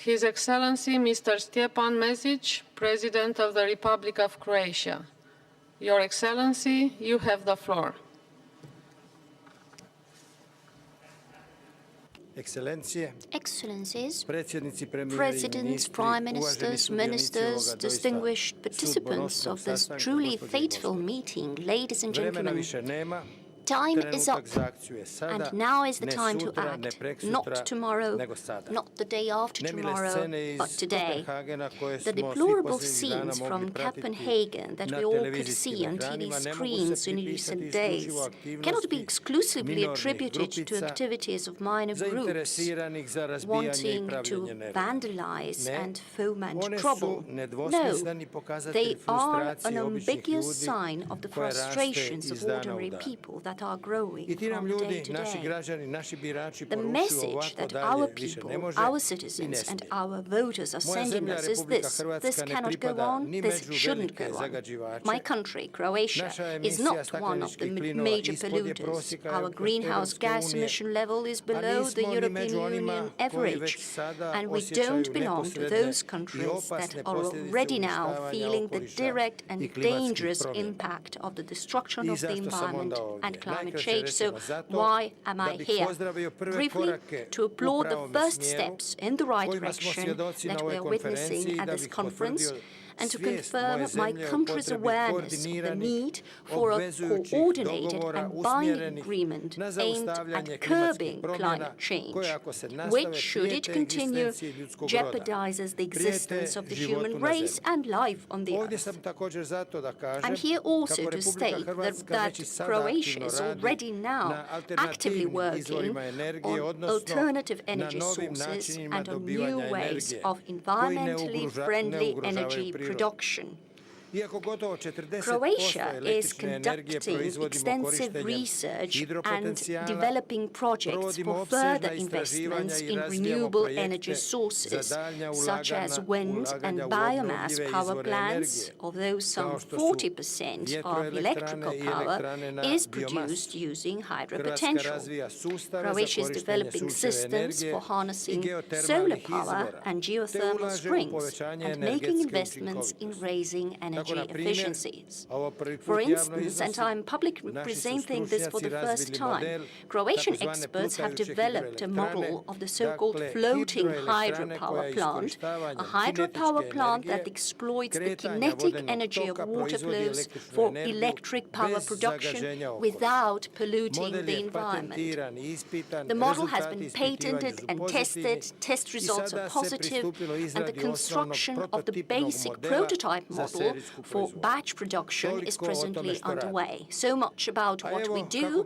His Excellency Mr. Stjepan Mesic, President of the Republic of Croatia. Your Excellency, you have the floor. Excellencies, Presidents, Prime Ministers, Ministers, distinguished participants of this truly fateful meeting, ladies and gentlemen, time is up, and now is the time to act. Not tomorrow, not the day after tomorrow, but today. The deplorable scenes from Copenhagen that we all could see on TV screens in recent days cannot be exclusively attributed to activities of minor groups wanting to vandalize and foment trouble. No, they are an ambiguous sign of the frustrations of ordinary people that are growing from day to day. The message that our people, our citizens, and our voters are sending us is this: this cannot go on, this shouldn't go on. My country, Croatia, is not one of the major polluters. Our greenhouse gas emission level is below the European Union average, and we don't belong to those countries that are already now feeling the direct and dangerous impact of the destruction of the environment and climate change. So why am I here? Briefly, to applaud the first steps in the right direction that we are witnessing at this conference, and to confirm my country's awareness of the need for a coordinated and binding agreement aimed at curbing climate change, which, should it continue, jeopardizes the existence of the human race and life on the earth. I'm here also to state that Croatia is already now actively working on alternative energy sources and on new ways of environmentally friendly energy production. Croatia is conducting extensive research and developing projects for further investments in renewable energy sources, such as wind and biomass power plants, although some 40% of electrical power is produced using hydro potential. Croatia is developing systems for harnessing solar power and geothermal springs and making investments in raising energy efficiencies. For instance, and I'm publicly presenting this for the first time, Croatian experts have developed a model of the so-called floating hydropower plant, a hydropower plant that exploits the kinetic energy of water flows for electric power production without polluting the environment. The model has been patented and tested, test results are positive, and the construction of the basic prototype model for batch production is presently underway. So much about what we do,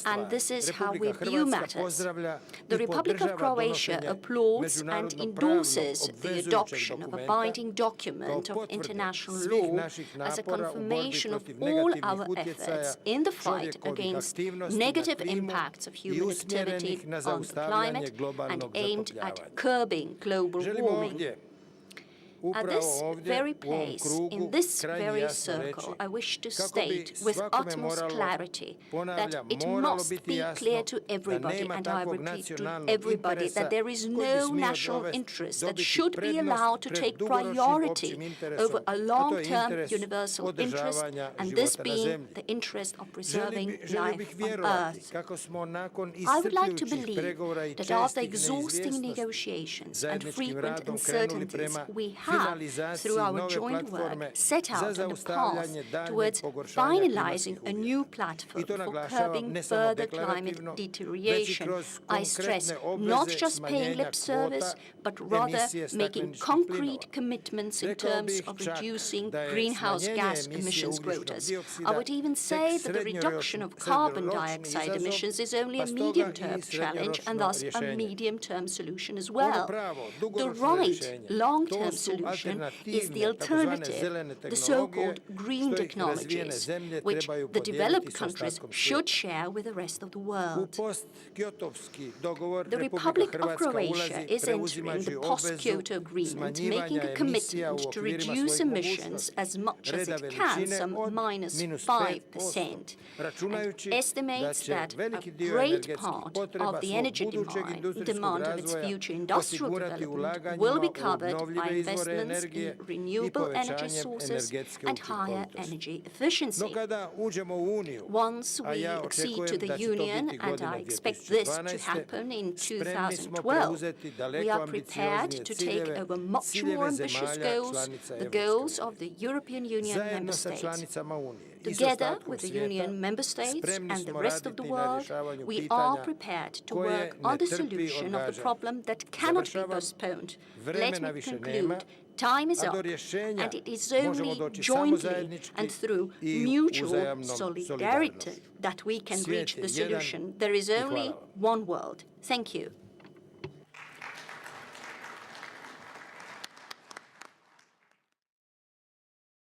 and this is how we view matters. The Republic of Croatia applauds and endorses the adoption of a binding document of international law as a confirmation of all our efforts in the fight against negative impacts of human activity on the climate and aimed at curbing global warming. At this very place, in this very circle, I wish to state with utmost clarity that it must be clear to everybody, and I repeat to everybody, that there is no national interest that should be allowed to take priority over a long-term universal interest, and this being the interest of preserving life on Earth. I would like to believe that after exhausting negotiations and frequent uncertainties, we have, through our joint work, set out on the path towards finalizing a new platform for curbing further climate deterioration. I stress, not just paying lip service, but rather making concrete commitments in terms of reducing greenhouse gas emissions quotas. I would even say that the reduction of carbon dioxide emissions is only a medium-term challenge and thus a medium-term solution as well. The right long-term solution solution is the alternative, the so-called green technologies, which the developed countries should share with the rest of the world. The Republic of Croatia is entering the post-Kyoto agreement, making a commitment to reduce emissions as much as it can, some minus 5%, and estimates that a great part of the energy demand of its future industrial development will be covered by investments in renewable energy sources and higher energy efficiency. Once we accede to the Union, and I expect this to happen in 2012, we are prepared to take over much more ambitious goals, the goals of the European Union member states. Together with the Union member states and the rest of the world, we are prepared to work on the solution of the problem that cannot be postponed. Let me conclude. Time is up, and it is only jointly and through mutual solidarity that we can reach the solution. There is only one world. Thank you.